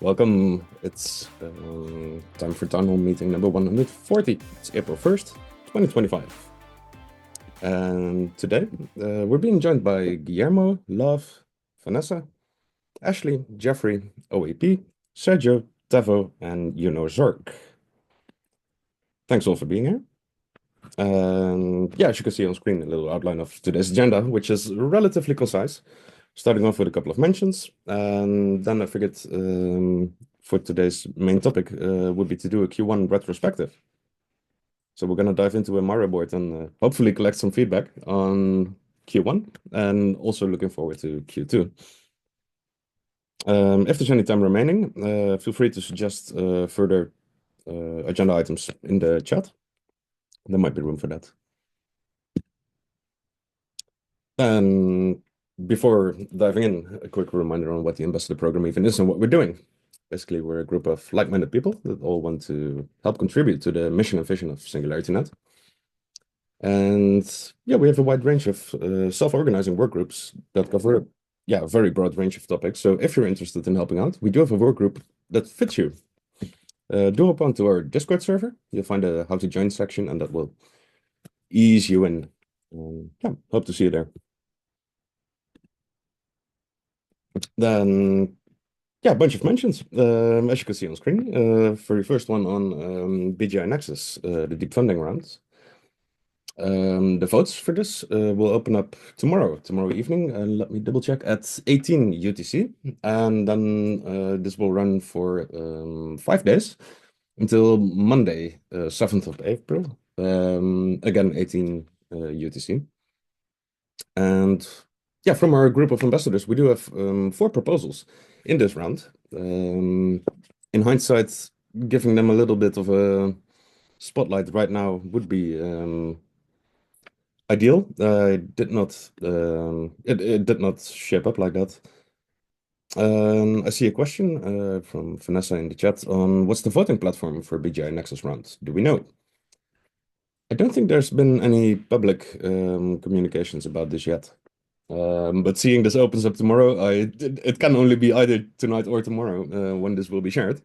Welcome. It's time for Town Hall meeting number 140. It's April 1st, 2025. And today we're being joined by Guillermo, Love, Vanessa, Ashley, Jeffrey, OAP, Sergio, Tevo, and Zork. Thanks all for being here. And yeah, as you can see on screen, a little outline of today's agenda, which is relatively concise. Starting off with a couple of mentions, and then I figured for today's main topic would be to do a Q1 retrospective. So we're going to dive into a Mario board and hopefully collect some feedback on Q1, and also looking forward to Q2. If there's any time remaining, feel free to suggest further agenda items in the chat. There might be room for that. And before diving in, a quick reminder on what the Ambassador Program even is and what we're doing. Basically, we're a group of like-minded people that all want to help contribute to the mission and vision of SingularityNet. And yeah, we have a wide range of self-organizing work groups that cover a very broad range of topics. So if you're interested in helping out, we do have a work group that fits you. Do hop onto our Discord server. You'll find a how to join section, and that will ease you in. Yeah, hope to see you there. Then yeah, a bunch of mentions, as you can see on screen. For the first one on BGI Nexus, the deep funding round. The votes for this will open up tomorrow evening. Let me double check at 18 UTC. And then this will run for 5 days until Monday, 7th of April. Again, 18 UTC. And yeah, from our group of ambassadors, we do have 4 proposals in this round. In hindsight, giving them a little bit of a spotlight right now would be ideal. It did not shape up like that. I see a question from Vanessa in the chat on what's the voting platform for BGI Nexus round? Do we know? I don't think there's been any public communications about this yet. But seeing this opens up tomorrow, it can only be either tonight or tomorrow when this will be shared.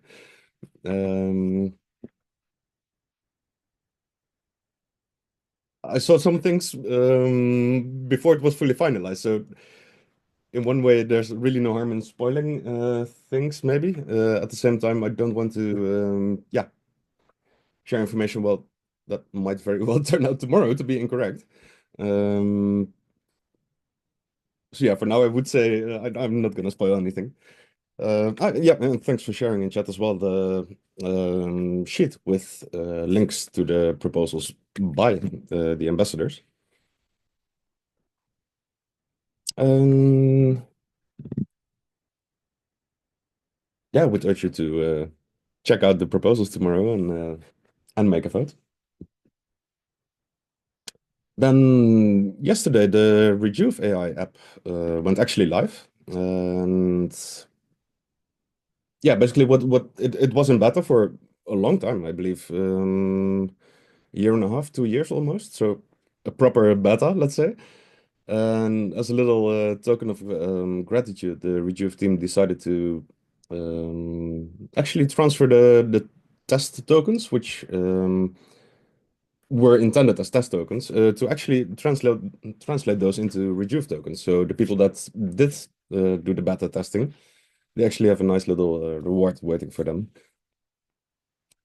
I saw some things before it was fully finalized. So in one way, there's really no harm in spoiling things, maybe. At the same time, I don't want to, share information, well, that might very well turn out tomorrow to be incorrect. So yeah, for now, I would say I'm not going to spoil anything. Yeah, and thanks for sharing in chat as well the sheet with links to the proposals by the ambassadors. Yeah, I would urge you to check out the proposals tomorrow and make a vote. Then yesterday, the Rejuve AI app went actually live, and yeah, basically what it was in beta for a long time, I believe, year and a half, 2 years almost. So a proper beta, let's say. And as a little token of gratitude, the Rejuve team decided to actually transfer the test tokens, which were intended as test tokens, to actually translate those into Rejuve tokens. So the people that did do the beta testing, they actually have a nice little reward waiting for them.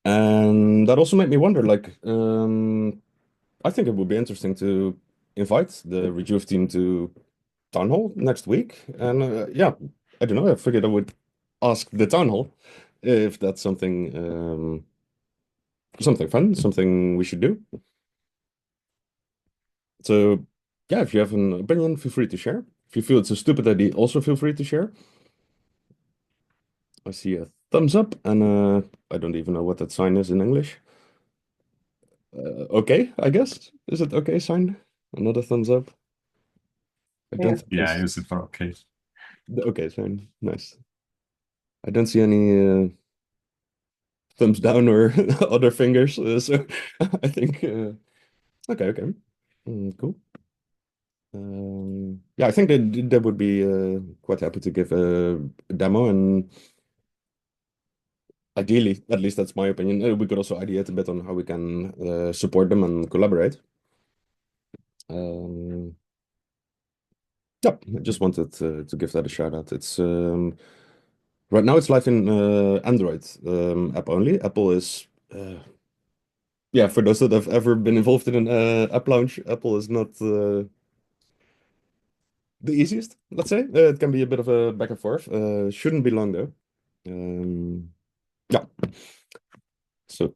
And that also made me wonder, like, I think it would be interesting to invite the Rejuve team to Town Hall next week. And yeah, I don't know, I figured I would ask the Town Hall if that's something fun, something we should do. So yeah, if you have an opinion, feel free to share. If you feel it's a stupid idea, also feel free to share. I see a thumbs up, and I don't even know what that sign is in English. Okay, I guess. Is it okay sign? Another thumbs up. I don't think Yeah, I there's use it for okay. the okay sign. Nice. I don't see any thumbs down or other fingers, so I think okay. Cool. Yeah, I think that would be quite happy to give a demo, and Ideally, at least that's my opinion. We could also ideate a bit on how we can support them and collaborate. Um, yeah, I just wanted to give that a shout out. It's right now it's live in Android app only. Apple is yeah, for those that have ever been involved in an app launch, Apple is not the easiest, let's say. It can be a bit of a back and forth. Shouldn't be long though. Yeah, so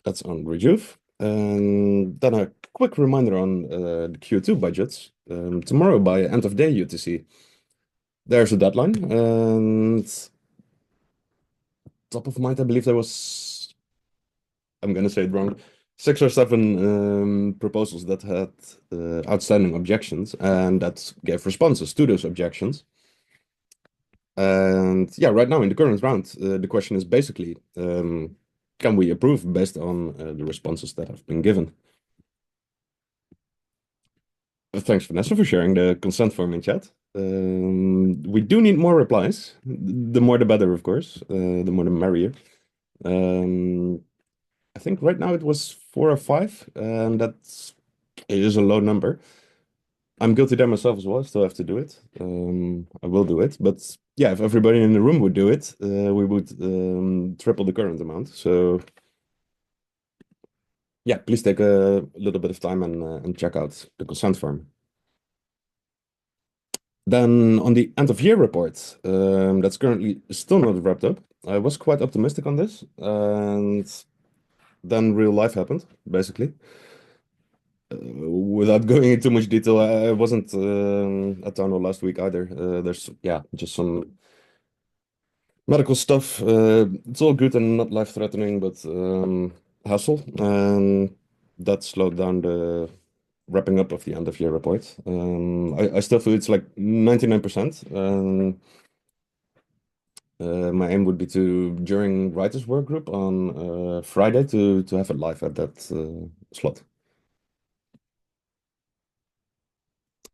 that's on Rejuve. And then a quick reminder on the Q2 budgets. Tomorrow by end of day UTC, there's a deadline. And top of mind, I believe there was, I'm gonna say it wrong, 6 or 7 proposals that had outstanding objections and that gave responses to those objections. And yeah, right now in the current round, the question is basically, can we approve based on the responses that have been given? Thanks, Vanessa, for sharing the consent form in chat. We do need more replies. The more the better, of course. The more the merrier. Um, I think right now it was 4 or 5, and it is a low number. I'm guilty there myself as well. I still have to do it. I will do it. But yeah, if everybody in the room would do it, we would triple the current amount. So yeah, please take a little bit of time and check out the consent form. Then on the end of year report, that's currently still not wrapped up. I was quite optimistic on this, and then real life happened, basically. Without going into much detail, I wasn't at town hall last week either. There's yeah, just some medical stuff. It's all good and not life-threatening, but hassle, and that slowed down the wrapping up of the end of year report. I still feel it's like 99%. My aim would be to, during writers work group on Friday, to have it live at that slot.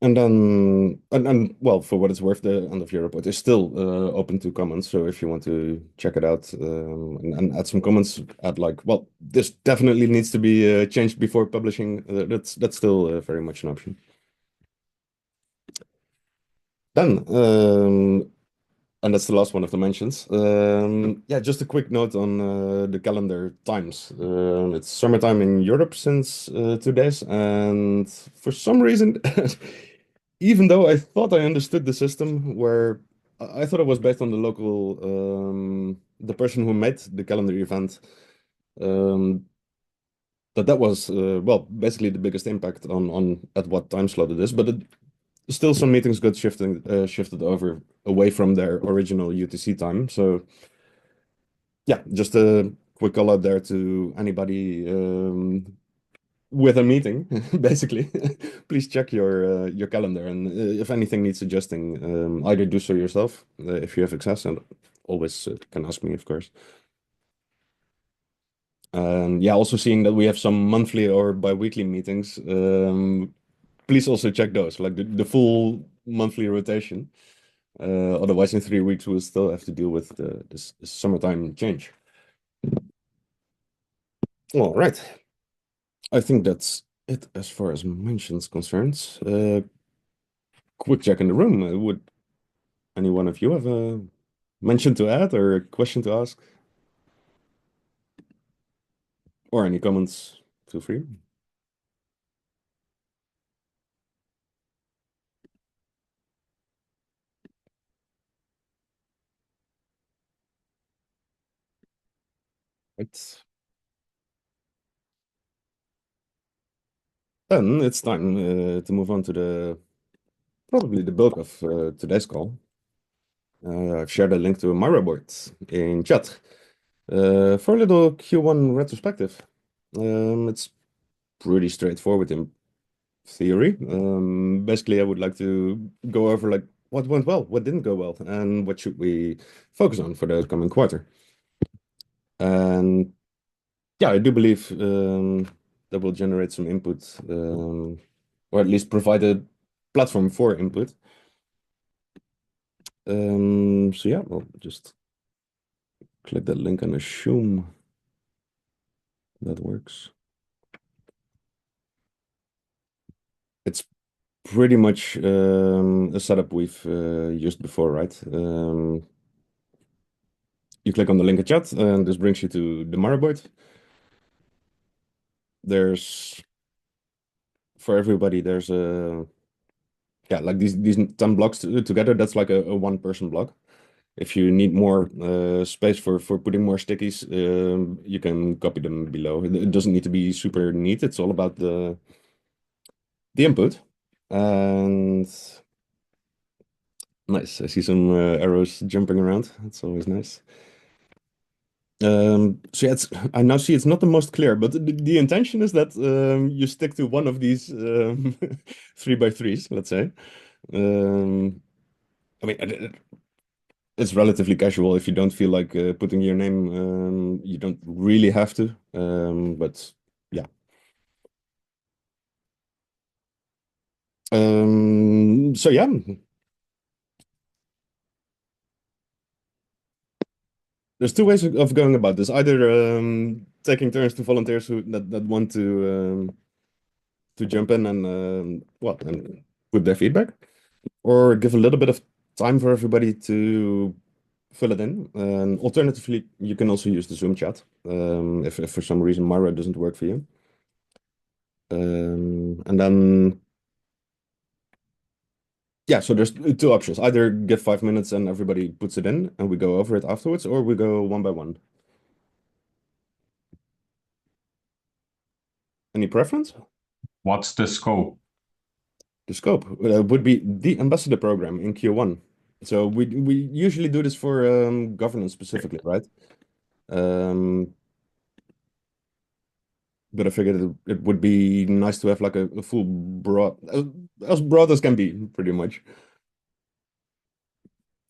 And then, and well, for what it's worth, the end of year report is still open to comments. So if you want to check it out and add some comments, add like, well, this definitely needs to be changed before publishing. That's still very much an option. Then, and that's the last one of the mentions. Yeah, just a quick note on the calendar times. It's summertime in Europe since 2 days, and for some reason, even though I thought I understood the system, where I thought it was based on the local, the person who made the calendar event, um, that was well, basically the biggest impact on at what time slot it is, but still some meetings got shifted over away from their original UTC time. So yeah, just a quick call out there to anybody with a meeting, basically. Please check your calendar, and if anything needs adjusting, either do so yourself if you have access, and always can ask me, of course. Yeah, also seeing that we have some monthly or bi-weekly meetings, please also check those, like the full monthly rotation. Otherwise, in 3 weeks, we'll still have to deal with this summertime change. All right. I think that's it as far as mentions concerns. Quick check in the room. Would any one of you have a mention to add or a question to ask? Or any comments? Feel free. Right. Then it's time to move on to probably the bulk of today's call. I've shared a link to my report in chat for a little Q1 retrospective. It's pretty straightforward in theory. Basically, I would like to go over like what went well, what didn't go well, and what should we focus on for the coming quarter. And yeah, I do believe that will generate some input, or at least provide a platform for input. So yeah, we'll just click that link and assume that works. It's pretty much a setup we've used before, right? You click on the link in chat, and this brings you to the Mara board. There's for everybody. There's a like these 10 blocks together. That's like a one-person block. If you need more space for putting more stickies, you can copy them below. It doesn't need to be super neat. It's all about the input. And nice. I see some arrows jumping around. That's always nice. So yeah, I now see it's not the most clear, but the intention is that you stick to one of these 3x3s, let's say. I mean, it's relatively casual. If you don't feel like putting your name, you don't really have to. But yeah. So yeah. There's two ways of going about this. Either taking turns to volunteers that want to jump in and and put their feedback, or give a little bit of time for everybody to fill it in. And alternatively, you can also use the Zoom chat if for some reason Miro doesn't work for you. And then yeah, so there's two options. Either give 5 minutes and everybody puts it in and we go over it afterwards, or we go one by one. Any preference? What's the scope? The scope would be the ambassador program in Q1. So we usually do this for governance specifically, right? But I figured it would be nice to have like a full broad, as broad as can be, pretty much.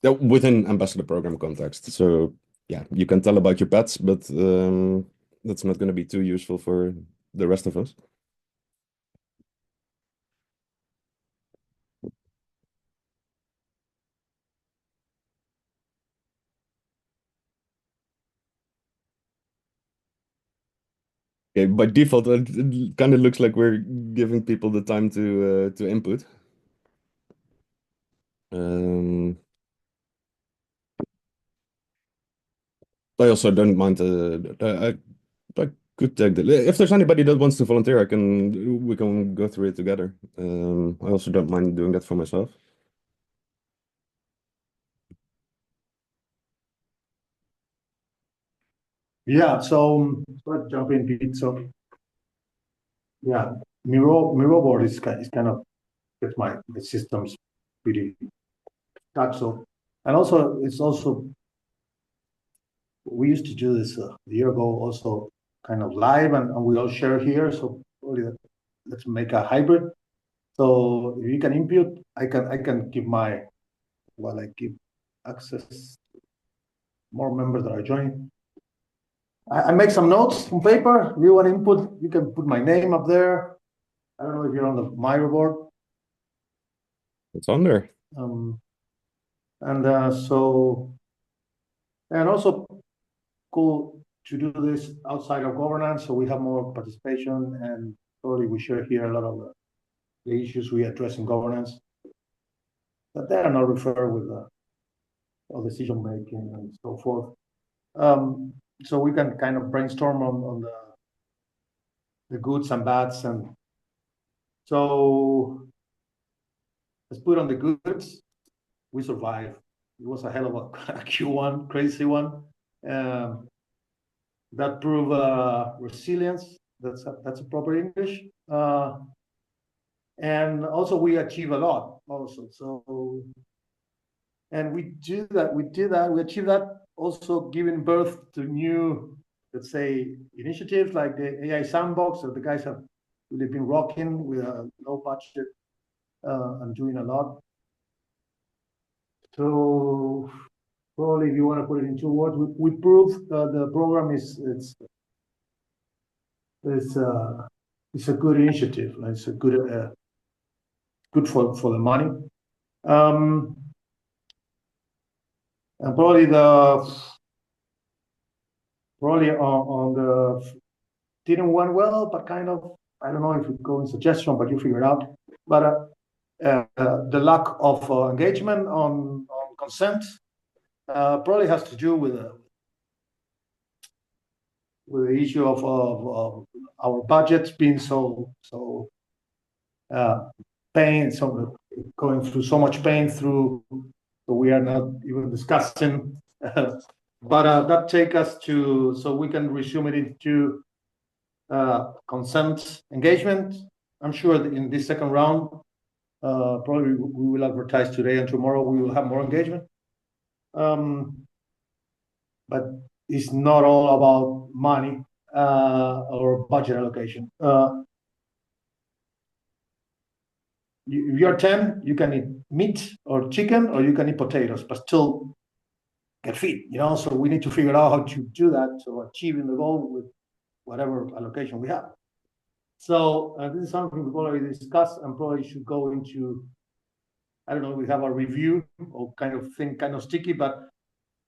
Yeah, within ambassador program context. So yeah, you can tell about your pets, but that's not going to be too useful for the rest of us. Okay, by default, it kind of looks like we're giving people the time to input. Um, I also don't mind. I could take the. If there's anybody that wants to volunteer, we can go through it together. I also don't mind doing that for myself. Yeah, so let's jump in, Pete. So yeah, Miro board is kind of gets my systems pretty stuck. So and also it's also we used to do this a year ago also kind of live and we all share here. So probably let's make a hybrid. So if you can input, I can give my I give access more members that are joining. I make some notes on paper. If you want input, you can put my name up there. I don't know if you're on the Miro board. It's on there. And so, and also cool to do this outside of governance, so we have more participation, and probably we share here a lot of the issues we address in governance, but they are not referred with all decision making and so forth. So we can kind of brainstorm on the goods and bads, and so let's put on the goods. We survived. It was a hell of a Q1, crazy one. That proved resilience. That's a proper English. And also we achieve a lot also. So, and we did that. We achieved that also giving birth to new, let's say, initiatives like the AI sandbox that the guys have really been rocking with a low budget and doing a lot. So probably if you want to put it in 2 words, we proved the program it's a good initiative. It's a good for the money. And probably probably on the didn't went well, but kind of, I don't know if it goes in suggestion, but you figure it out. But the lack of engagement on consent probably has to do with the issue of our budgets being so pain, so going through so much pain through, so we are not even discussing. But that take us to, so we can resume it into consent engagement. I'm sure that in this second round, probably we will advertise today and tomorrow we will have more engagement. But it's not all about money or budget allocation. If you're 10, you can eat meat or chicken, or you can eat potatoes, but still get fit, So we need to figure out how to do that, so achieving the goal with whatever allocation we have. So this is something we've already discussed and probably should go into, I don't know, we have a review or kind of thing, kind of sticky, but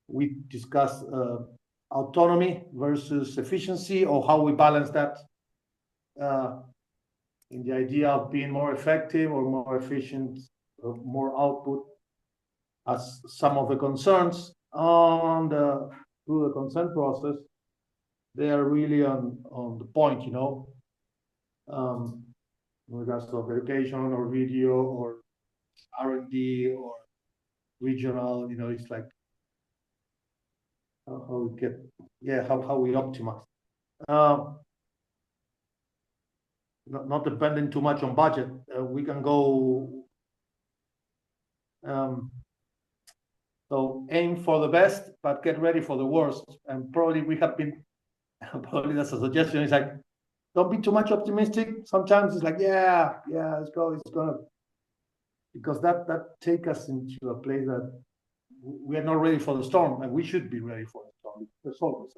we discuss autonomy versus efficiency, or how we balance that in the idea of being more effective or more efficient, or more output, as some of the concerns through the consent process, they are really on the point, in regards to education or video or R&D or regional, it's like how we get, how we optimize. Not depending too much on budget. We can go, so aim for the best, but get ready for the worst. And probably we have been, probably that's a suggestion, is like, don't be too much optimistic. Sometimes it's like, let's go, it's gonna, because that take us into a place that we are not ready for the storm, and we should be ready for the storm. There's always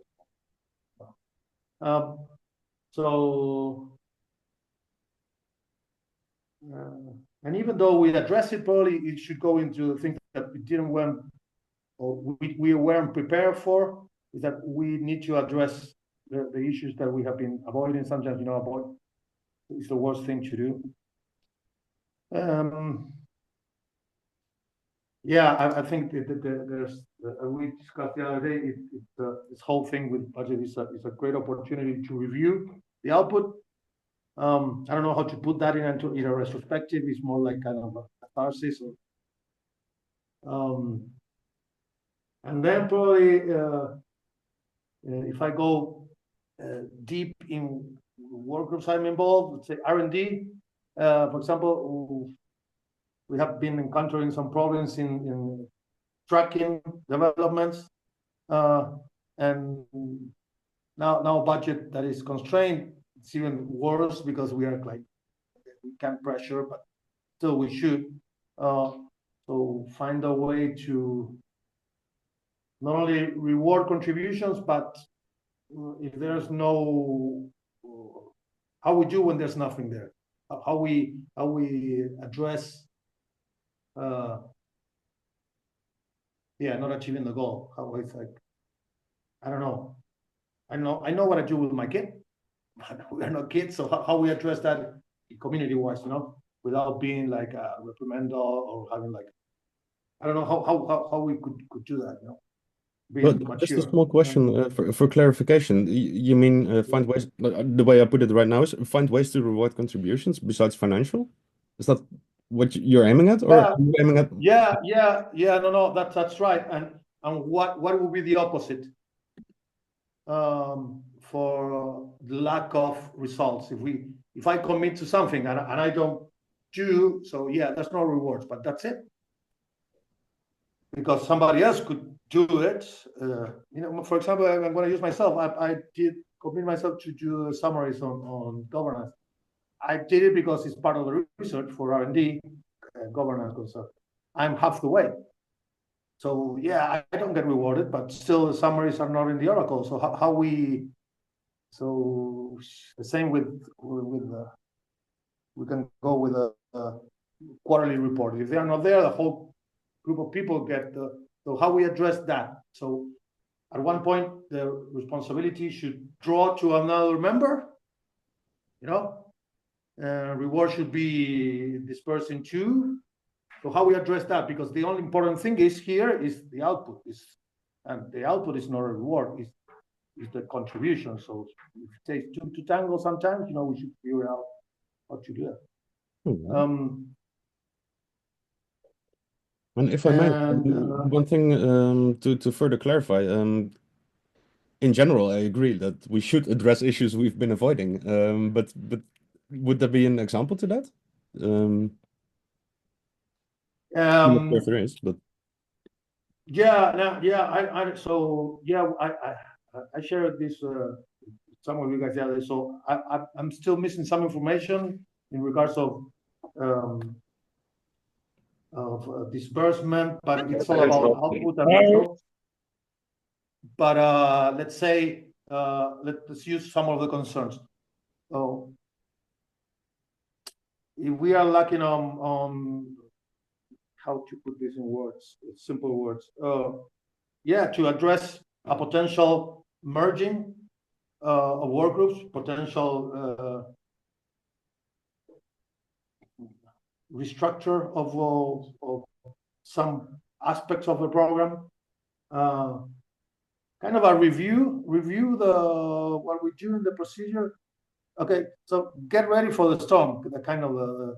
a storm. And even though we address it, probably it should go into the things that we didn't want, or we weren't prepared for, is that we need to address the issues that we have been avoiding. Sometimes, avoid is the worst thing to do. I think there's, we discussed the other day, this whole thing with budget is a great opportunity to review the output. I don't know how to put that into a retrospective. It's more like kind of a catharsis. And then probably, if I go deep in work groups I'm involved, let's say R&D, for example, we have been encountering some problems in tracking developments, and now budget that is constrained. It's even worse because we are like, we can't pressure, but still we should. So find a way to not only reward contributions, but if there's no, how we do when there's nothing there, how we address, not achieving the goal. How it's like, I don't know. I know what I do with my kid. We are not kids, so how we address that community-wise, without being like a reprimandal or having like, I don't know how we could do that, But just a small question for clarification. You mean find ways, the way I put it right now is find ways to reward contributions besides financial? Is that what you're aiming at, or are you aiming at? No, that's right. And what would be the opposite for the lack of results? If I commit to something and I don't do, so there's no rewards, but that's it. Because somebody else could do it. For example, I'm going to use myself. I did commit myself to do summaries on governance. I did it because it's part of the research for R&D governance concern. I'm half the way. So I don't get rewarded, but still the summaries are not in the Oracle. So how we, so the same with we can go with a quarterly report. If they are not there, the whole group of people get so how we address that. So at one point the responsibility should draw to another member, reward should be dispersed in two. So how we address that? Because the only important thing is the output and the output is not a reward, is the contribution. So if it takes two to tango sometimes, we should figure out how to do that. And if I may, one thing to further clarify, in general, I agree that we should address issues we've been avoiding. But would there be an example to that? I'm not sure if there is, but I shared this some of you guys the other day. So I'm still missing some information in regards of disbursement, but it's all about output and results. But let's say let's use some of the concerns. So if we are lacking on how to put this in words, simple words, to address a potential merging of work groups, potential restructure of some aspects of the program, kind of a review what we do in the procedure. Okay, so get ready for the storm, the kind of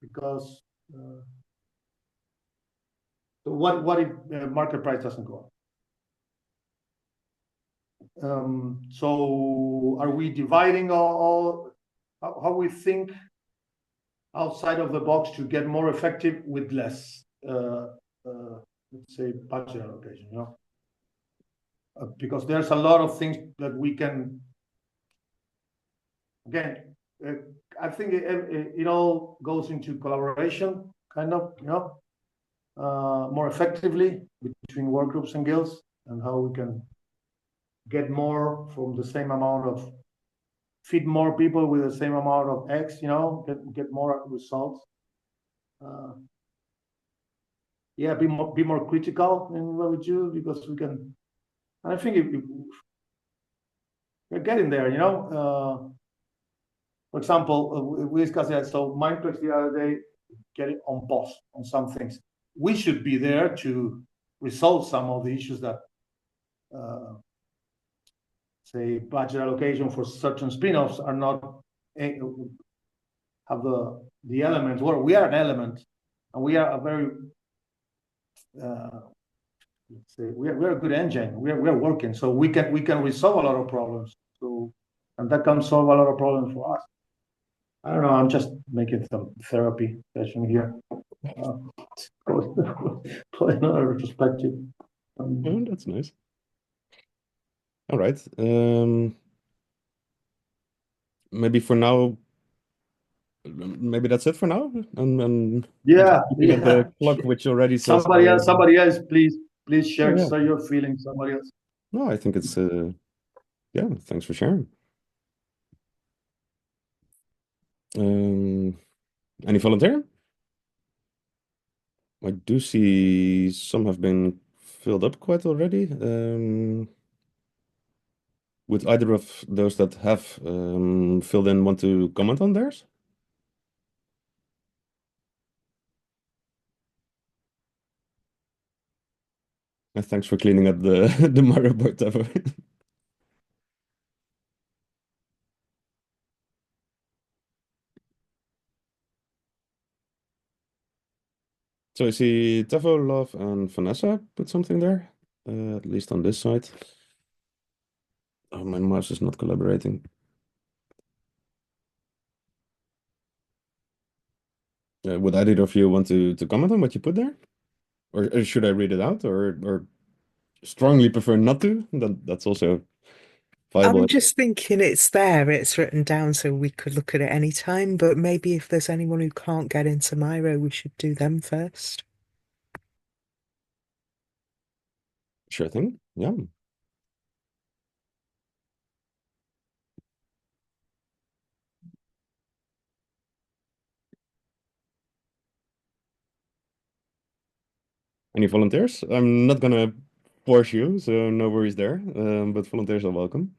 because what if market price doesn't go up? So are we dividing all how we think outside of the box to get more effective with less, let's say, budget allocation, because there's a lot of things that we can, again, I think it all goes into collaboration, kind of, more effectively between work groups and guilds, and how we can get more from the same amount of, feed more people with the same amount of eggs, get more results. Be more critical in what we do, because we can, and I think we're getting there, For example, we discussed that. So Mindplex the other day, getting on pause on some things. We should be there to resolve some of the issues that, say, budget allocation for certain spin-offs are not have the elements. Well, we are an element, and we are a very let's say we're a good engine. We're working, so we can resolve a lot of problems. So, and that can solve a lot of problems for us. I don't know. I'm just making some therapy session here. Play another retrospective. That's nice. All right. Maybe for now, maybe that's it for now. And looking at the clock, which already says somebody else, please share your feelings. Somebody else. No, I think it's thanks for sharing. Any volunteer? I do see some have been filled up quite already. Would either of those that have filled in want to comment on theirs? Thanks for cleaning up the Mario board, Tevo. So I see Tevo, Love, and Vanessa put something there, at least on this side. Oh, my mouse is not collaborating. Would either of you want to comment on what you put there? Or should I read it out? Or strongly prefer not to? That's also viable. I'm just thinking it's there, it's written down so we could look at it any time, but maybe if there's anyone who can't get into Miro, we should do them first. Sure thing. Yeah. Any volunteers? I'm not gonna force you, so no worries there. But volunteers are welcome.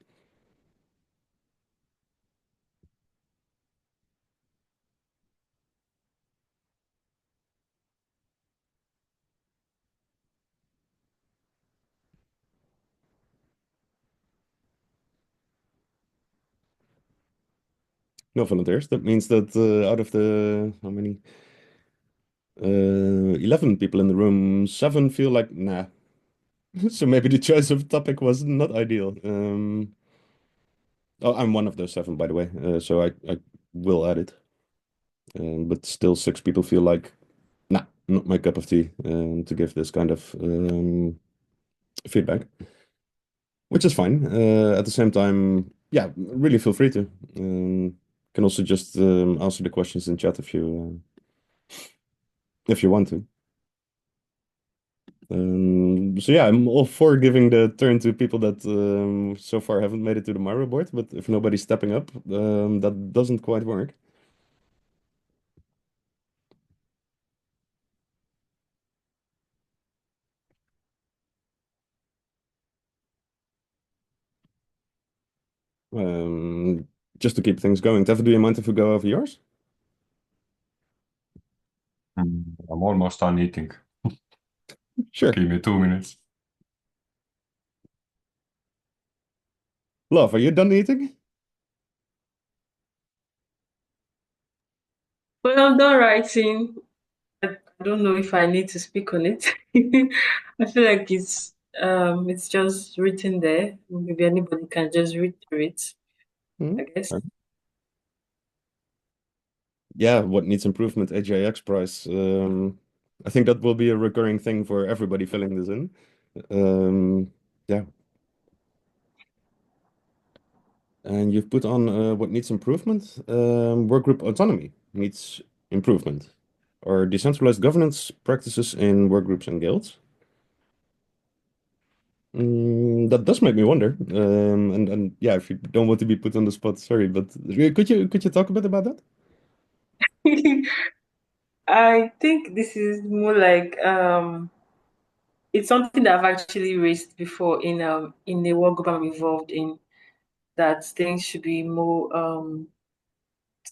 No volunteers. That means that out of the how many? 11 people in the room, 7 feel like nah. So maybe the choice of topic was not ideal. Oh, I'm one of those 7, by the way. So I will add it. But still, 6 people feel like nah, not my cup of tea. To give this kind of feedback, which is fine. At the same time, yeah, really feel free to. Can also just answer the questions in chat if you want to. So yeah, I'm all for giving the turn to people that so far haven't made it to the Mario board, but if nobody's stepping up, that doesn't quite work. Um, just to keep things going. Tevo, do you mind if we go over yours? I'm almost done eating. Sure. Give me 2 minutes. Love, are you done eating? Well, I'm done writing. I don't know if I need to speak on it. I feel like it's just written there. Maybe anybody can just read through it, Hmm? I guess. Yeah, what needs improvement, AJX price. I think that will be a recurring thing for everybody filling this in. Yeah. And you've put on what needs improvement. Workgroup autonomy needs improvement. Or decentralized governance practices in workgroups and guilds. That does make me wonder. And yeah, if you don't want to be put on the spot, sorry, but could you talk a bit about that? I think this is more like it's something that I've actually raised before in the work group I'm involved in, that things should be more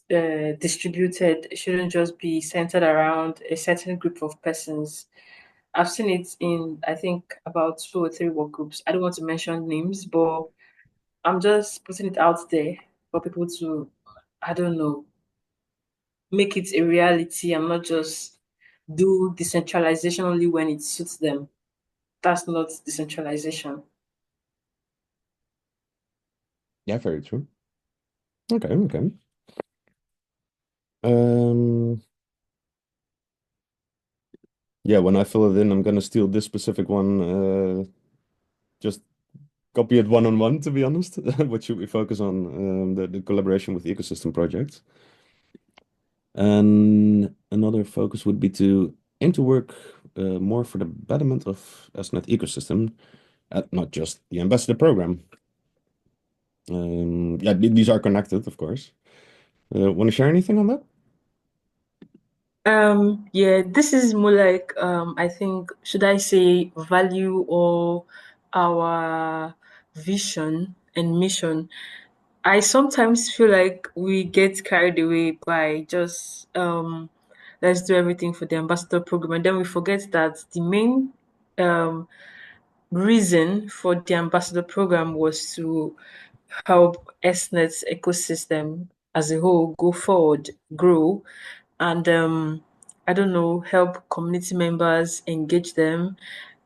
distributed. It shouldn't just be centered around a certain group of persons. I've seen it in, I think, about 2 or 3 work groups. I don't want to mention names, but I'm just putting it out there for people to, I don't know, make it a reality and not just do decentralization only when it suits them. That's not decentralization. Yeah, very true. Okay, okay. Um, yeah, when I fill it in, I'm gonna steal this specific one. Just copy it one-on-one, to be honest. What should we focus on? The collaboration with ecosystem projects. And another focus would be to aim to work more for the betterment of SNet ecosystem, not just the ambassador program. Yeah, these are connected, of course. Want to share anything on that? Yeah, this is more like I think, should I say value or our vision and mission. I sometimes feel like we get carried away by just let's do everything for the ambassador program, and then we forget that the main um reason for the ambassador program was to help SNet's ecosystem as a whole go forward, grow, and I don't know, help community members, engage them.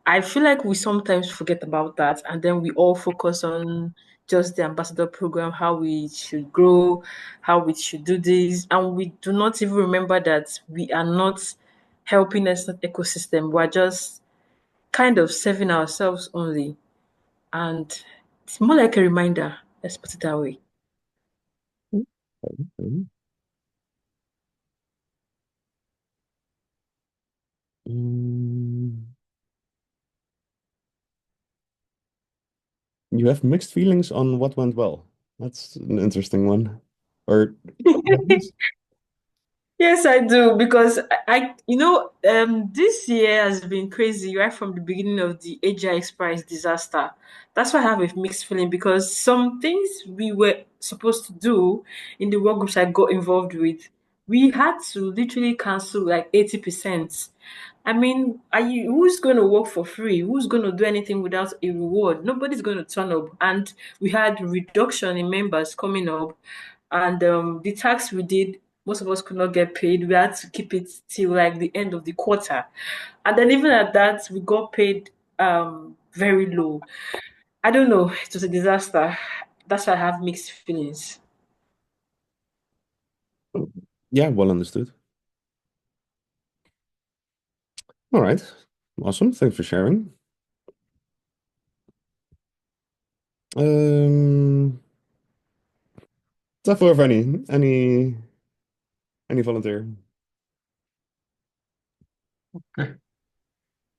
I feel like we sometimes forget about that, and then we all focus on just the ambassador program, how we should grow, how we should do this, and we do not even remember that we are not helping us ecosystem. We're just kind of serving ourselves only, and it's more like a reminder. Let's put it that way. Okay. Mm, you have mixed feelings on what went well. That's an interesting one. Or Yes, I do because this year has been crazy right from the beginning of the AGIX price disaster. That's why I have a mixed feeling because some things we were supposed to do in the work groups I got involved with, we had to literally cancel like 80%. I mean, who's going to work for free? Who's going to do anything without a reward? Nobody's going to turn up. And we had reduction in members coming up. And the tax we did, most of us could not get paid. We had to keep it till like the end of the quarter. And then even at that, we got paid very low. I don't know. It was a disaster. That's why I have mixed feelings. Yeah, well understood. All right. Awesome. Thanks for sharing. Tevo, if any volunteer? Okay.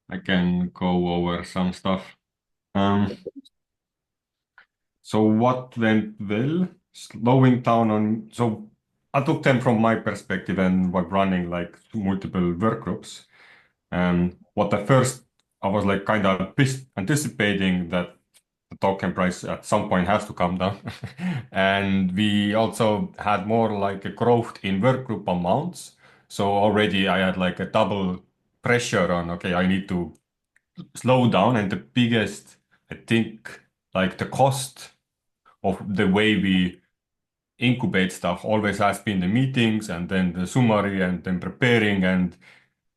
I can go over some stuff. So what went well? Slowing down on. So I took them from my perspective and was running like multiple work groups. What at first I was like kind of anticipating that the token price at some point has to come down. And we also had more like a growth in work group amounts. So already I had like a double pressure on, okay, I need to slow down. And the biggest, I think, like the cost of the way we incubate stuff always has been the meetings and then the summary and then preparing and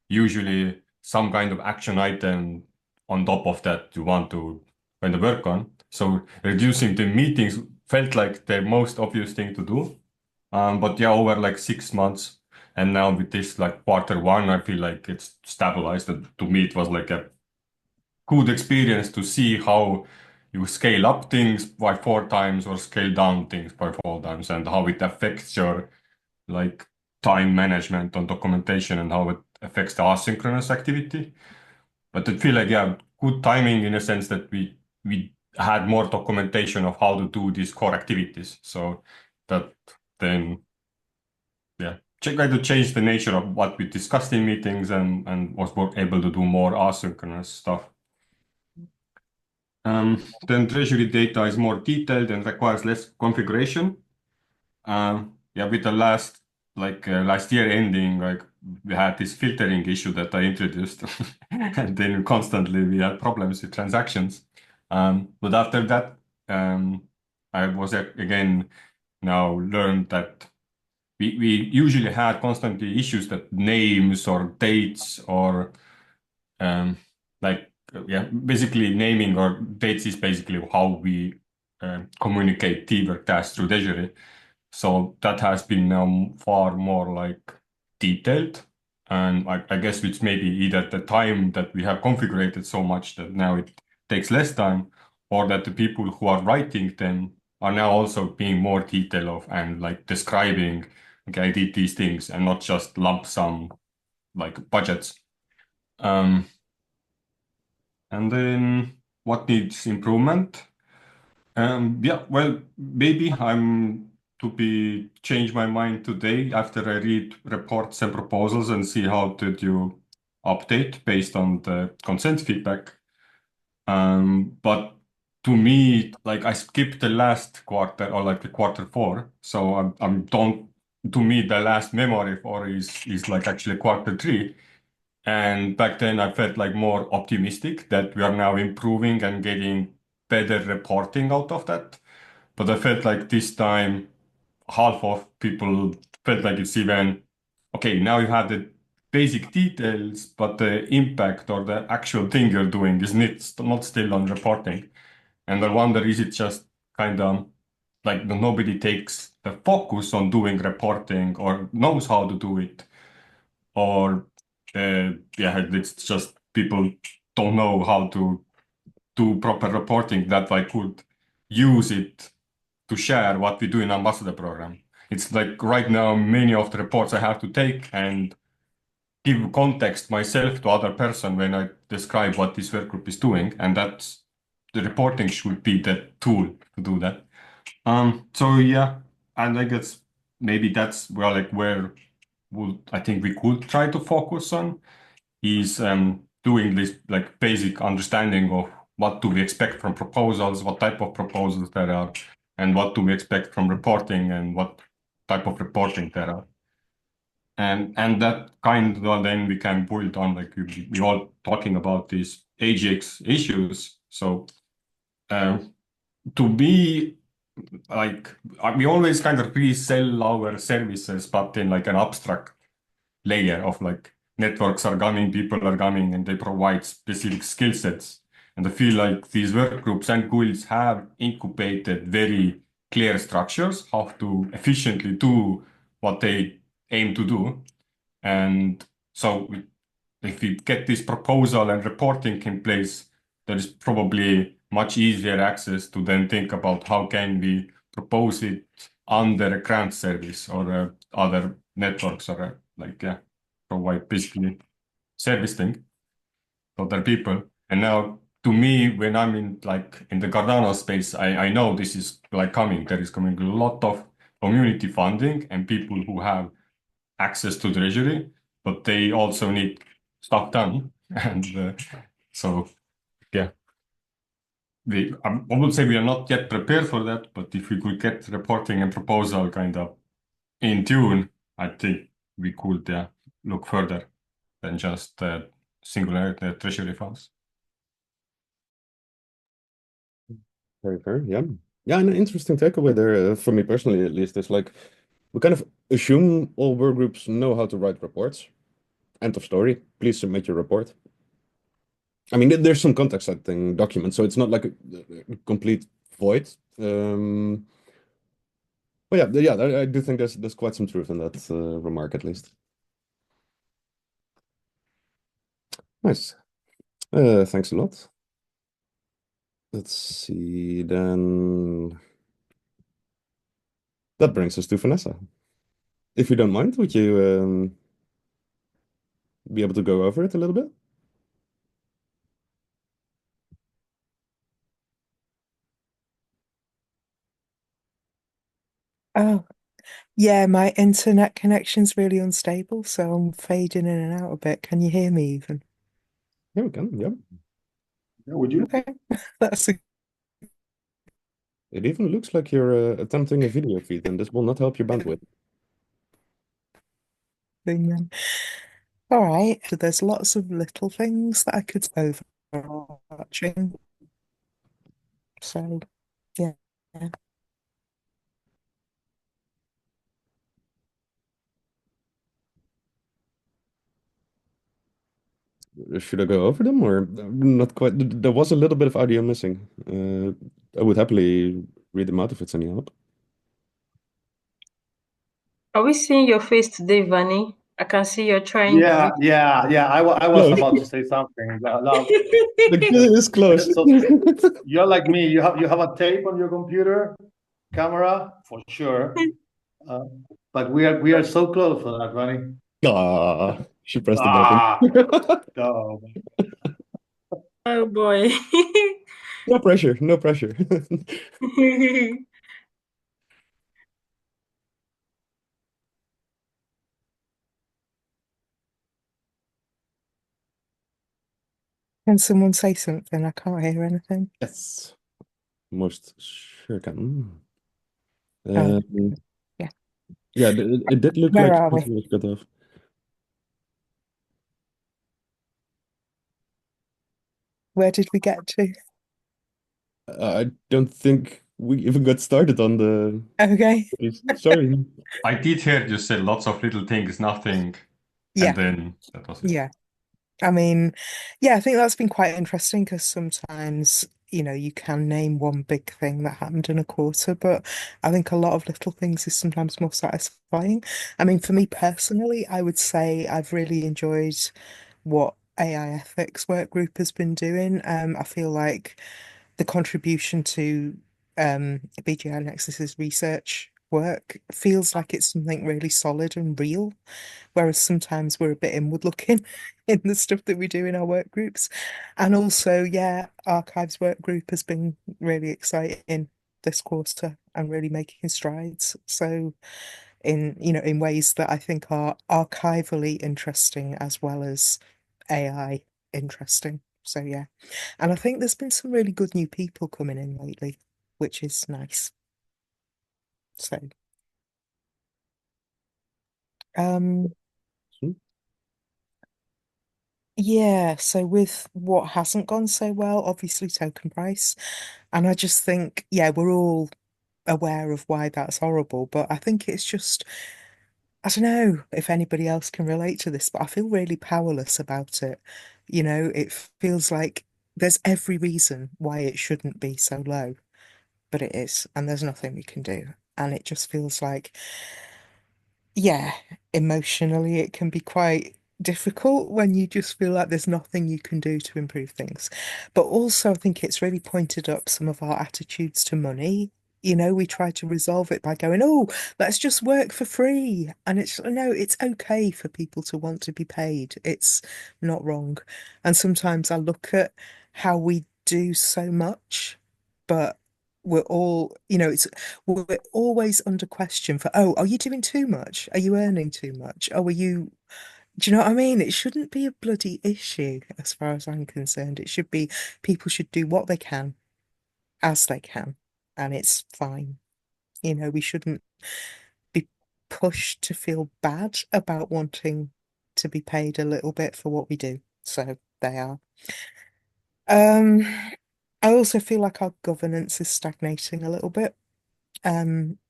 usually some kind of action item on top of that you want to kind of work on. So reducing the meetings felt like the most obvious thing to do. But yeah, over like 6 months, and now with this like quarter 1, I feel like it's stabilized. And to me, it was like a good experience to see how you scale up things by 4 times or scale down things by 4 times and how it affects your like time management on documentation and how it affects the asynchronous activity. But I feel like, yeah, good timing in a sense that we had more documentation of how to do these core activities. So that then, yeah, try to change the nature of what we discussed in meetings and was more able to do more asynchronous stuff. Then treasury data is more detailed and requires less configuration. Yeah, with the last year ending, like we had this filtering issue that I introduced, and then constantly we had problems with transactions. But after that, I was again now learned that we usually had constantly issues that names or dates or um, like yeah, basically naming or dates is basically how we communicate Tevo tasks through Treasury. So that has been now far more like detailed. And I guess it's maybe either the time that we have configured so much that now it takes less time, or that the people who are writing them are now also being more detailed of and like describing, okay, I did these things and not just lump sum like budgets. Um, and then what needs improvement? Yeah, well, maybe I'm to be change my mind today after I read reports and proposals and see how did you update based on the consent feedback. But to me, like I skipped the last quarter or like the quarter 4, so I'm don't. To me, the last memory for is like actually quarter 3. And back then, I felt like more optimistic that we are now improving and getting better reporting out of that. But I felt like this time, half of people felt like it's even okay. Now you have the basic details, but the impact or the actual thing you're doing is not still on reporting. And I wonder, is it just kind of like nobody takes the focus on doing reporting or knows how to do it? Or yeah, it's just people don't know how to do proper reporting that I could use it to share what we do in ambassador program. It's like right now, many of the reports I have to take and give context myself to other person when I describe what this work group is doing, and that's the reporting should be the tool to do that. So yeah, and I guess maybe that's where I think we could try to focus on is doing this like basic understanding of what do we expect from proposals, what type of proposals there are, and what do we expect from reporting and what type of reporting there are. And that kind of then we can build on, like we all talking about these AGX issues. So to be like, we always kind of resell our services, but in like an abstract layer of like networks are coming, people are coming, and they provide specific skill sets. And I feel like these work groups and guilds have incubated very clear structures how to efficiently do what they aim to do. And so if we get this proposal and reporting in place, there is probably much easier access to then think about how can we propose it under a grant service or other networks or provide basically service thing to other people. And now to me, when I'm in the Cardano space, I know this is like coming. There is coming a lot of community funding and people who have access to treasury, but they also need stuff done. And so, yeah, I would say we are not yet prepared for that, but if we could get reporting and proposal kind of in tune, I think we could look further than just singular treasury funds. Very fair. Yeah. Yeah, an interesting takeaway there, for me personally at least, is like we kind of assume all work groups know how to write reports. End of story. Please submit your report. I mean, there's some context setting documents, so it's not like a complete void. But yeah, I do think there's quite some truth in that remark at least. Nice. Thanks a lot. Let's see then. That brings us to Vanessa. If you don't mind, would you be able to go over it a little bit? Oh, yeah, my internet connection's really unstable, so I'm fading in and out a bit. Can you hear me even? Here we can. Yep. Yeah, would you? Okay, that's a It even looks like you're attempting a video feed, and this will not help your bandwidth. thing then. All right, so there's lots of little things that I could overarching. So, yeah. Should I go over them or not quite? There was a little bit of audio missing. I would happily read them out if it's any help. Are we seeing your face today, Vanny? I can see you're trying Yeah, to. yeah. I was Close. about to say something. No, The kid is close. so you're like me. You have a tape on your computer, camera for sure. But we are so close for that, Ronnie. Ah, she pressed the Ah, button. no. Oh boy. No pressure, no pressure. Can someone say something? I can't hear anything. Yes, most sure can. Oh, Um, yeah. yeah, it did look Where like are we? something was cut off. Where did we get to? I don't think we even got started on the. Okay. Sorry. I did hear you say lots of little things, nothing, Yeah, and then that was it. yeah. I mean, yeah, I think that's been quite interesting because sometimes, you can name one big thing that happened in a quarter, but I think a lot of little things is sometimes more satisfying. I mean, for me personally, I would say I've really enjoyed what AI ethics work group has been doing. I feel like the contribution to BGI Nexus's research work feels like it's something really solid and real, whereas sometimes we're a bit inward looking in the stuff that we do in our work groups. And also, yeah, archives work group has been really exciting this quarter and really making strides. So in, in ways that I think are archivally interesting as well as AI interesting. So yeah. And I think there's been some really good new people coming in lately, which is nice. So um yeah, so with what hasn't gone so well, obviously token price. And I just think, yeah, we're all aware of why that's horrible, but I think it's just, I don't know if anybody else can relate to this, but I feel really powerless about it. It feels like there's every reason why it shouldn't be so low, but it is, and there's nothing we can do. And it just feels like, yeah, emotionally, it can be quite difficult when you just feel like there's nothing you can do to improve things. But also, I think it's really pointed up some of our attitudes to money. We try to resolve it by going, oh, let's just work for free. And it's no, it's okay for people to want to be paid. It's not wrong. And sometimes I look at how we do so much, but we're all, we're always under question for, oh, are you doing too much? Are you earning too much? Oh, do you know what I mean? It shouldn't be a bloody issue as far as I'm concerned. It should be people should do what they can as they can, and it's fine. We shouldn't be pushed to feel bad about wanting to be paid a little bit for what we do. So they are. Um, I also feel like our governance is stagnating a little bit.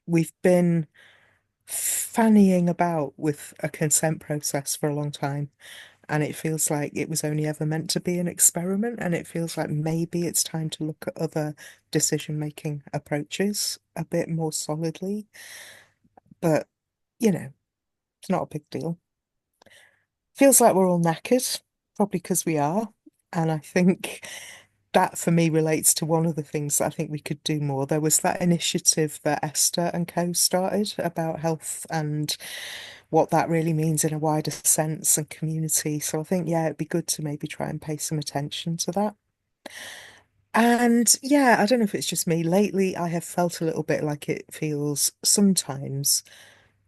We've been fannying about with a consent process for a long time, and it feels like it was only ever meant to be an experiment, and it feels like maybe it's time to look at other decision-making approaches a bit more solidly. But, it's not a big deal. Feels like we're all knackered, probably because we are. And I think that for me relates to one of the things that I think we could do more. There was that initiative that Esther and co started about health and what that really means in a wider sense and community. So I think, yeah, it'd be good to maybe try and pay some attention to that. And yeah, I don't know if it's just me. Lately, I have felt a little bit like it feels sometimes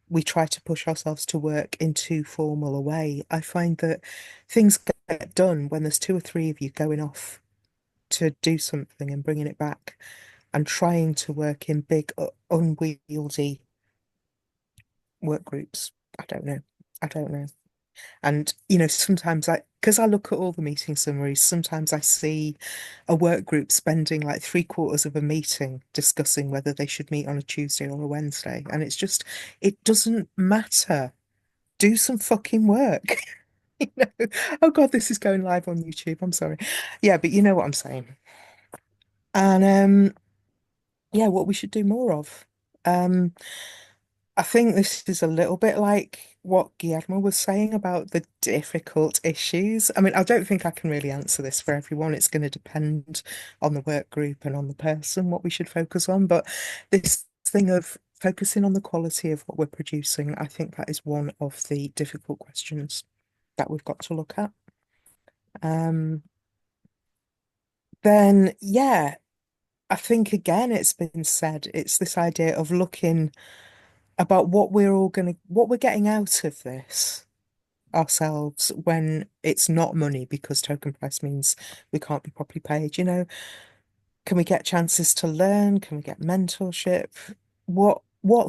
we try to push ourselves to work in too formal a way. I find that things get done when there's two or three of you going off to do something and bringing it back and trying to work in big, unwieldy work groups. I don't know. I don't know. And, sometimes because I look at all the meeting summaries, sometimes I see a work group spending like 3/4 of a meeting discussing whether they should meet on a Tuesday or a Wednesday. And it's just, it doesn't matter. Do some fucking work. Oh God, this is going live on YouTube. I'm sorry. Yeah, but you know what I'm saying. And yeah, what we should do more of. Um, I think this is a little bit like what Guillermo was saying about the difficult issues. I mean, I don't think I can really answer this for everyone. It's going to depend on the work group and on the person what we should focus on. But this thing of focusing on the quality of what we're producing, I think that is one of the difficult questions that we've got to look at. Then, yeah, I think again, it's been said, it's this idea of looking about what we're getting out of this ourselves when it's not money because token price means we can't be properly paid. Can we get chances to learn? Can we get mentorship? What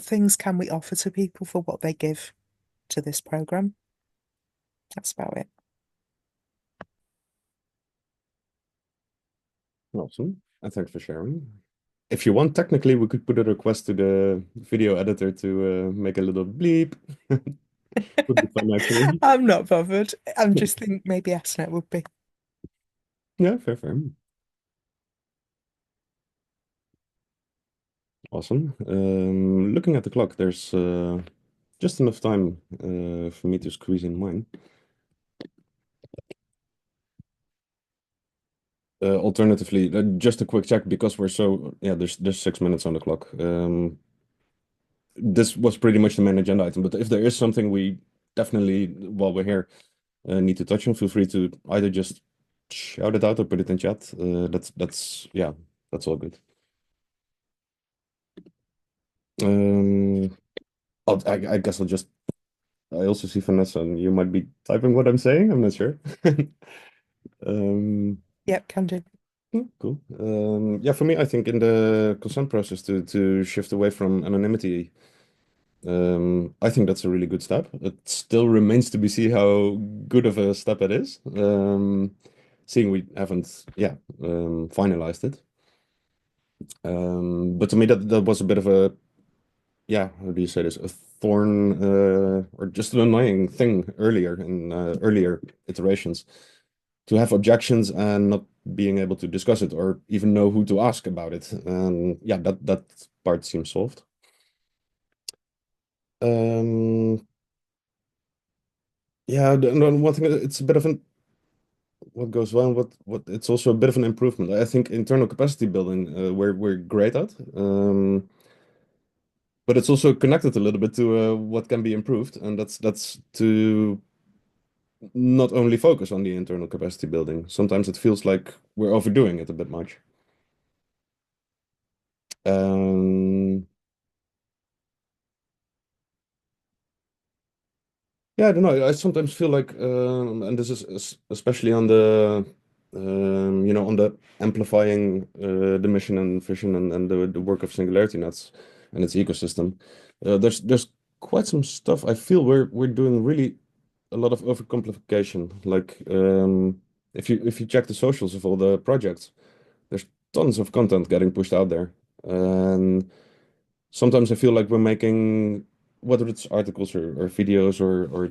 things can we offer to people for what they give to this program? That's about it. Awesome. And thanks for sharing. If you want, technically, we could put a request to the video editor to make a little bleep. Would be fun, actually. I'm not bothered. I'm just thinking maybe SNet would be. Yeah, fair, fair. Awesome. Looking at the clock, there's just enough time for me to squeeze in mine. Alternatively, just a quick check because there's 6 minutes on the clock. This was pretty much the main agenda item, but if there is something we definitely, while we're here, need to touch on, feel free to either just shout it out or put it in chat. That's all good. I guess I also see Vanessa, and you might be typing what I'm saying. I'm not sure. Um, Yep, can do. cool. Yeah, for me, I think in the consent process to shift away from anonymity, I think that's a really good step. It still remains to be seen how good of a step it is. Seeing we haven't, yeah, finalized it. But to me, that was a bit of a, yeah, how do you say this? A thorn, or just an annoying thing earlier in earlier iterations, to have objections and not being able to discuss it or even know who to ask about it. And yeah, that part seems solved. Yeah, one thing, it's a bit of an what goes well, and what it's also a bit of an improvement. I think internal capacity building, we're great at, but it's also connected a little bit to what can be improved, and that's to not only focus on the internal capacity building. Sometimes it feels like we're overdoing it a bit much. Um, yeah, I don't know. I sometimes feel like, and this is especially on the, on the amplifying the mission and vision and the work of Singularity Nets and its ecosystem. There's quite some stuff I feel we're doing really a lot of overcomplication. Like, if you check the socials of all the projects, there's tons of content getting pushed out there, and sometimes I feel like we're making, whether it's articles or videos or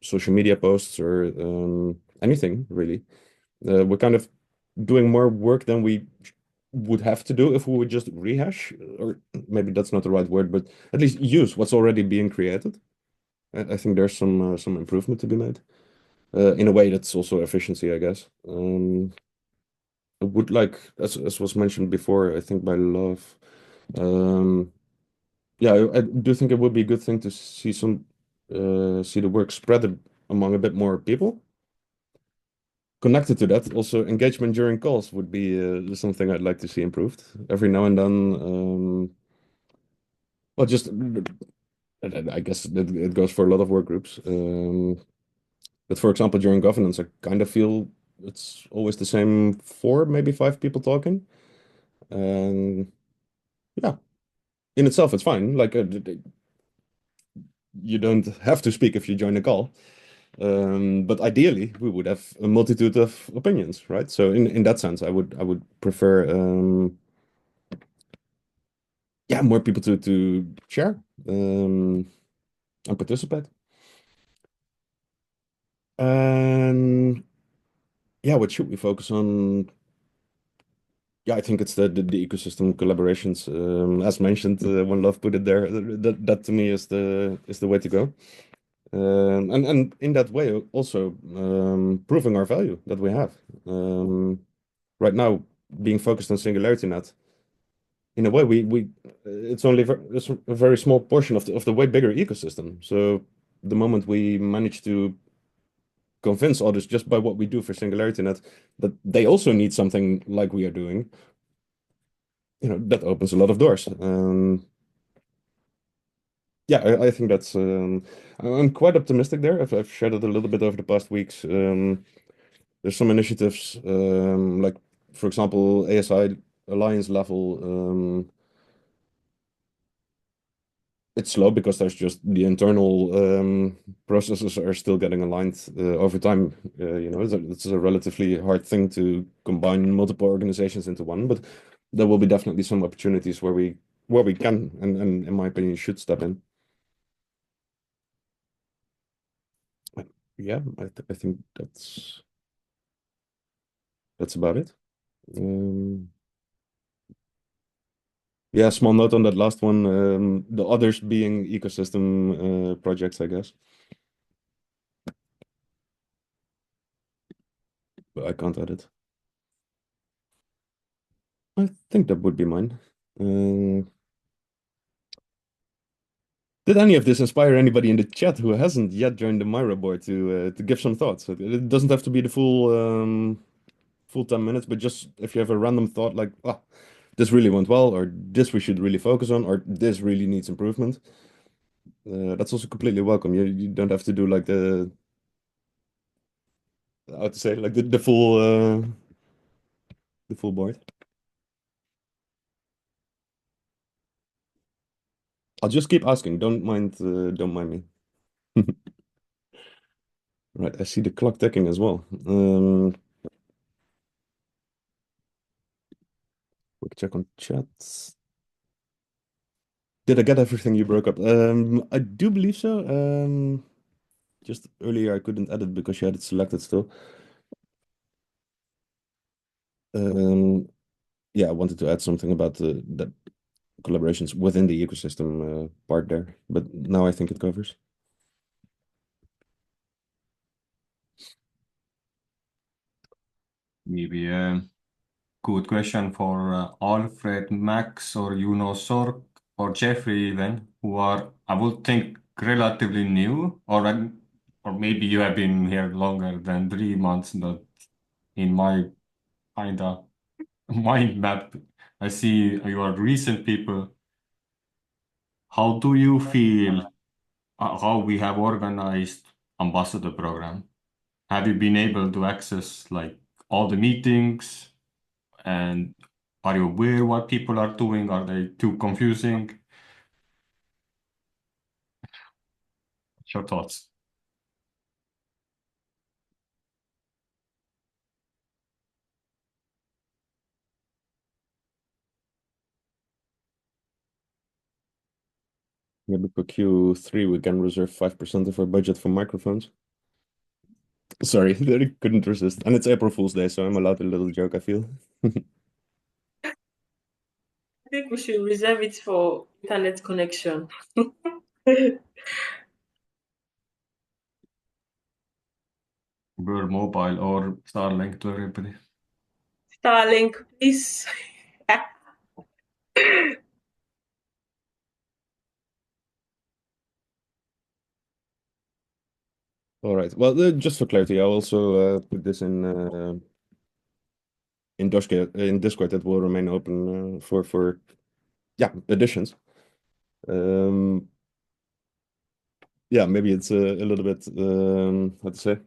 social media posts or anything really, we're kind of doing more work than we would have to do if we would just rehash, or maybe that's not the right word, but at least use what's already being created. I think there's some improvement to be made, in a way that's also efficiency, I guess. I would like, as was mentioned before, I think by Love. Um, yeah, I do think it would be a good thing to see the work spread among a bit more people. Connected to that, also engagement during calls would be something I'd like to see improved every now and then. Well, just I guess it goes for a lot of work groups. But for example, during governance, I kind of feel it's always the same four, maybe five people talking. And yeah, in itself, it's fine. Like, you don't have to speak if you join a call. But ideally, we would have a multitude of opinions, right? So in that sense, I would prefer, yeah, more people to share, and participate. And yeah, what should we focus on? Yeah, I think it's the ecosystem collaborations, as mentioned, when Love put it there. That to me is the way to go. And in that way, also proving our value that we have. Right now, being focused on Singularity Net, in a way, we it's a very small portion of the way bigger ecosystem. So the moment we manage to convince others just by what we do for Singularity Net that they also need something like we are doing, that opens a lot of doors. Yeah, I think that's. I'm quite optimistic there. I've shared it a little bit over the past weeks. There's some initiatives, like, for example, ASI Alliance level. It's slow because there's just the internal processes are still getting aligned over time. It's a relatively hard thing to combine multiple organizations into one, but there will be definitely some opportunities where we can and in my opinion should step in. Yeah, I think that's about it. Yeah, small note on that last one. The others being ecosystem projects, I guess. But I can't edit. I think that would be mine. Did any of this inspire anybody in the chat who hasn't yet joined the Myra board to give some thoughts? It doesn't have to be the full 10 minutes, but just if you have a random thought like, this really went well, or this we should really focus on, or this really needs improvement. that's also completely welcome. You don't have to do like the how to say like the full board. I'll just keep asking. Don't mind me. Right, I see the clock ticking as well. Quick check on chats. Did I get everything you broke up? I do believe so. Just earlier I couldn't edit because you had it selected still. Um, yeah, I wanted to add something about the collaborations within the ecosystem part there, but now I think it covers. Maybe a good question for Alfred, Max, or Sork, or Jeffrey even, who are, I would think, relatively new, or maybe you have been here longer than 3 months, but in my kind of mind map, I see you are recent people. How do you feel how we have organized ambassador program? Have you been able to access like all the meetings, and are you aware what people are doing? Are they too confusing? Your thoughts? Maybe for Q3 we can reserve 5% of our budget for microphones. Sorry, I couldn't resist. And it's April Fool's Day, so I'm allowed a little joke, I feel. I think we should reserve it for internet connection. Word Mobile or Starlink to everybody? Starlink, please. All right. Well, just for clarity, I'll also put this in Discord that will remain open for yeah additions. Yeah, maybe it's a little bit how to say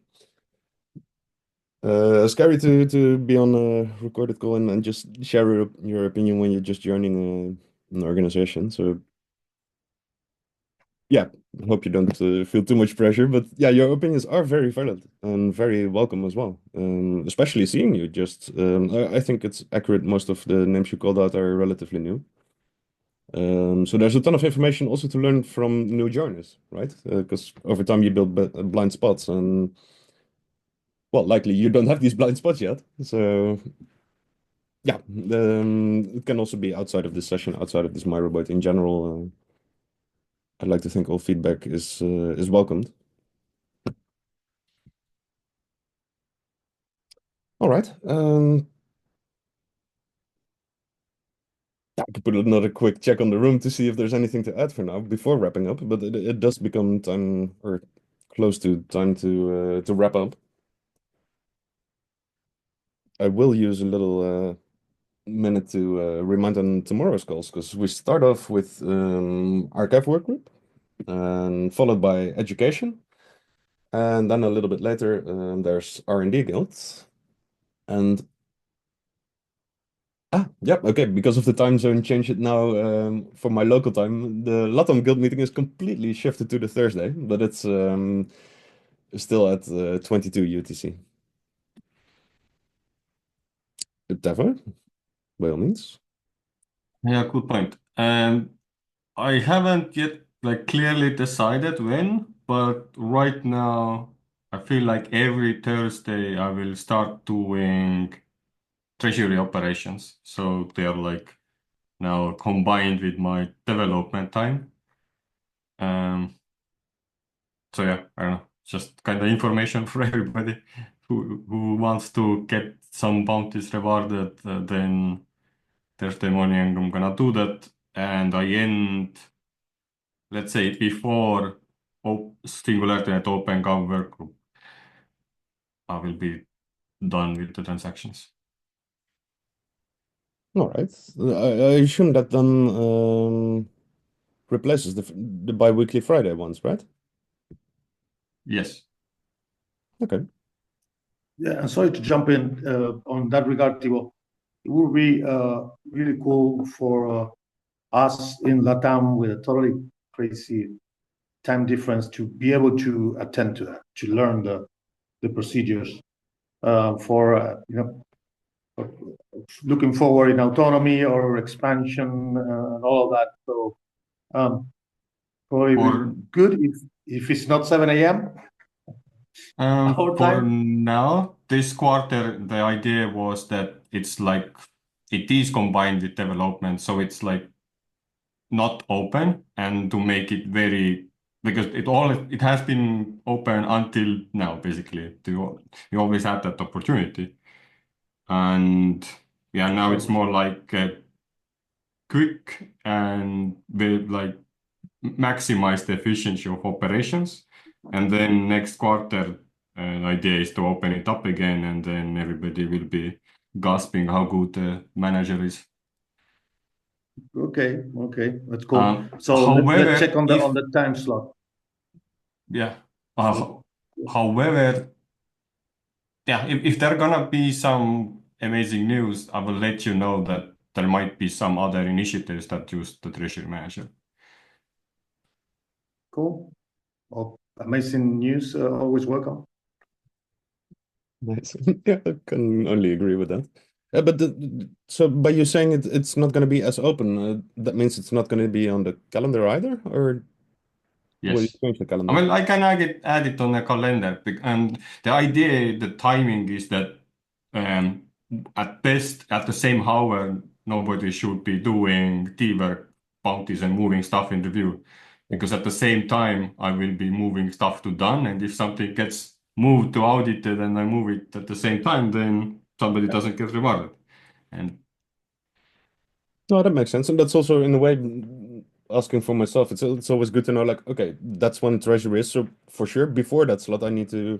scary to be on a recorded call and just share your opinion when you're just joining an organization. So yeah, I hope you don't feel too much pressure, but yeah, your opinions are very valid and very welcome as well. Especially seeing you. Just I think it's accurate. Most of the names you called out are relatively new. So there's a ton of information also to learn from new joiners, right? Because over time you build blind spots, and well, likely you don't have these blind spots yet. So yeah, it can also be outside of this session, outside of this Miro, but in general, I'd like to think all feedback is welcomed. All right. I could put another quick check on the room to see if there's anything to add for now before wrapping up, but it does become time or close to time to wrap up. I will use a little minute to remind on tomorrow's calls because we start off with archive work group and followed by education, and then a little bit later there's R&D guilds, and yep, okay. Because of the time zone change it now for my local time, the Latam Guild meeting is completely shifted to the Thursday, but it's still at 22 UTC. Tevo, by all means. Yeah, good point. And I haven't yet like clearly decided when, but right now I feel like every Thursday I will start doing treasury operations. So they are like now combined with my development time. Um, so yeah, I don't know, just kind of information for everybody who wants to get some bounties rewarded. Then Thursday morning I'm gonna do that, and I end, let's say, before Singularity at Open Gov work group. I will be done with the transactions. All right. I assume that then replaces the bi-weekly Friday ones, right? Yes. Okay. Yeah, and sorry to jump in on that regard, Tevo. It would be really cool for us in LATAM with a totally crazy time difference to be able to attend to that, to learn the procedures for looking forward in autonomy or expansion and all of that. So probably For good if it's not 7 a.m. our For time. now, this quarter, the idea was that it's like it is combined with development, so it's like not open, and to make it very, because it has been open until now, basically. You always have that opportunity. And yeah, now it's more like quick and with like maximize the efficiency of operations. And then next quarter, the idea is to open it up again, and then everybody will be gasping how good the manager is. Okay, that's cool. So However, let's check on the time slot. Yeah. So, However, yeah, if there are gonna be some amazing news, I will let you know that there might be some other initiatives that use the treasury manager. cool. Well, amazing news. Always welcome. Nice. Yeah, I can only agree with that. But so by you saying it's not going to be as open, that means it's not going to be on the calendar either, or will you Yes. change the I calendar? mean, I can add it on a calendar, and the idea, the timing is that at best, at the same hour, nobody should be doing T-work bounties and moving stuff in review. Because at the same time, I will be moving stuff to done, and if something gets moved to audited and I move it at the same time, then somebody doesn't get rewarded. And No, that makes sense, and that's also in a way asking for myself. It's always good to know, like, okay, that's when treasury is. So for sure, before that slot, I need to,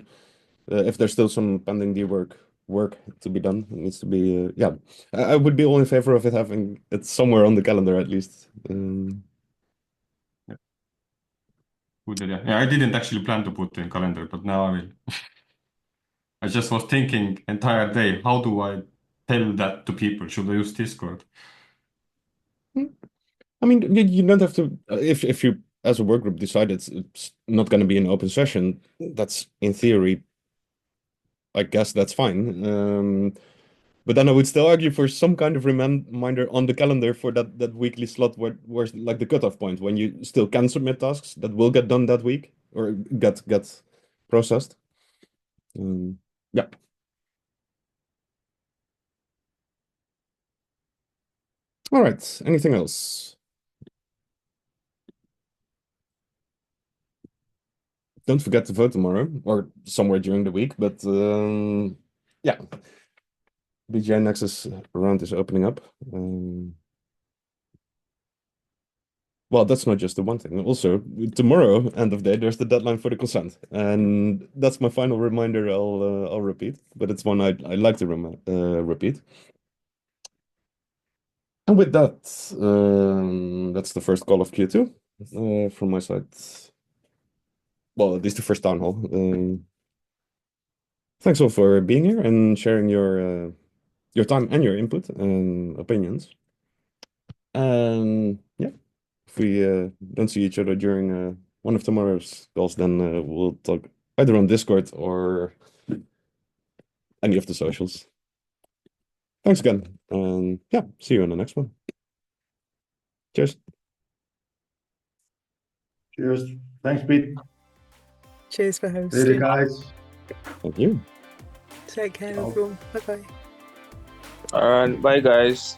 if there's still some pending D work to be done, it needs to be. Yeah, I would be all in favor of it having it somewhere on the calendar at least. good idea. Yeah, I didn't actually plan to put in calendar, but now I will. I just was thinking entire day, how do I tell that to people? Should I use Discord? I mean, you don't have to. If you, as a work group, decide it's not going to be an open session, that's in theory, I guess that's fine. But then I would still argue for some kind of reminder on the calendar for that weekly slot where's like the cutoff point when you still can submit tasks that will get done that week or get processed. Yeah. All right. Anything else? Don't forget to vote tomorrow or somewhere during the week. But yeah, BGI Nexus round is opening up. Well, that's not just the one thing. Also, tomorrow, end of day, there's the deadline for the consent, and that's my final reminder. I'll repeat, but it's one I like to repeat. And with that, that's the first call of Q2 from my side. Well, at least the first town hall. Thanks all for being here and sharing your time and your input and opinions. And yeah, if we don't see each other during one of tomorrow's calls, then we'll talk either on Discord or any of the socials. Thanks again, and yeah, see you in the next one. Cheers. Cheers. Thanks, Pete. Cheers for Later, hosting. guys. Thank you. Take care, Ciao. everyone. Bye bye. Bye, guys.